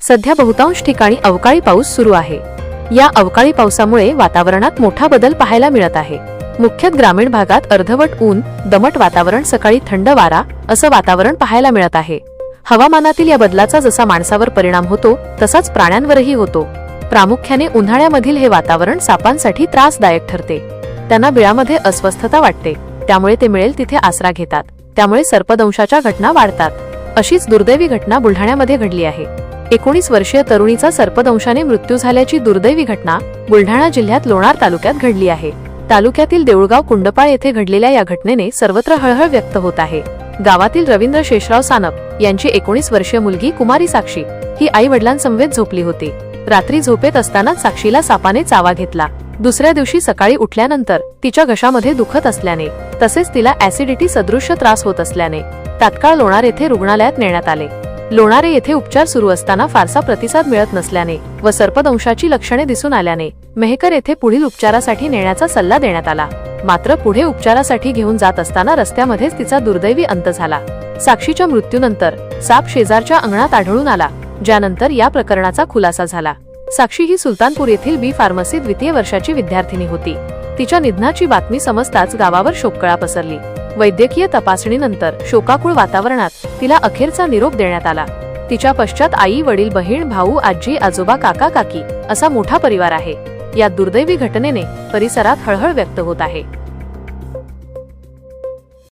सध्या बहुतांश ठिकाणी अवकाळी पाऊस सुरू आहे। या अवकाळी पावसामुळे वातावरणात मोठा बदल पाहायला मिळत आहे। मुख्यतः ग्रामीण भागात अर्धवट ऊन, दमट वातावरण, सकाळी थंड वारा असं वातावरण पाहायला मिळत आहे। हवामानातील या बदलाचा जसा माणसावर परिणाम होतो तसाच प्राण्यांवरही होतो। प्रामुख्याने उन्हाळ्यामधील हे वातावरण सापांसाठी त्रासदायक ठरते। त्यांना बिळामध्ये अस्वस्थता वाटते, त्यामुळे ते मिळेल तिथे आसरा घेतात। त्यामुळे सर्पदंशाच्या घटना वाढतात। अशीच दुर्दैवी घटना बुलढाण्यामध्ये घडली आहे। 19 वर्षीय तरुणीचा सर्पदंशाने मृत्यू झाल्याची दुर्दैवी घटना बुलढाणा जिल्ह्यात लोणार तालुक्यात घडली आहे। तालुक्यातील देऊळगाव कुंडपाळ येथे घडलेल्या या घटनेने सर्वत्र हळहळ व्यक्त होत आहे। गावातील रवींद्र शेषराव सानप यांची 19 वर्षीय मुलगी कुमारी साक्षी ही आई वडिलांसमवेत झोपली होती। रात्री झोपेत असताना साक्षीला सापाने चावा घेतला। दुसऱ्या दिवशी सकाळी उठल्यानंतर तिच्या घशामध्ये दुखत असल्याने तसेच तिला ऍसिडिटी सदृश्य त्रास होत असल्याने तात्काळ लोणार येथे रुग्णालयात नेण्यात आले। लोणारे येथे उपचार सुरू असताना फारसा प्रतिसाद मिळत नसल्याने व सर्पदंशाची लक्षणे दिसून आल्याने मेहकर येथे पुढील उपचारासाठी नेण्याचा सल्ला देण्यात आला। मात्र पुढे उपचारासाठी घेऊन जात असताना रस्त्यामध्येच तिचा दुर्दैवी अंत झाला। साक्षीच्या मृत्यूनंतर साप शेजारच्या अंगणात आढळून आला, ज्यानंतर या प्रकरणाचा खुलासा झाला। साक्षी ही सुलतानपूर येथील बी फार्मसी द्वितीय वर्षाची विद्यार्थिनी होती। तिच्या निधनाची बातमी समजताच गावावर शोककळा पसरली। वैद्यकीय तपासणीनंतर शोकाकुळ वातावरणात तिला अखेरचा निरोप देण्यात आला। तिच्या पश्चात आई, वडील, बहीण, भाऊ, आजी, आजोबा, काका, काकी असा मोठा परिवार आहे। या दुर्दैवी घटनेने परिसरात हळहळ व्यक्त होत आहे।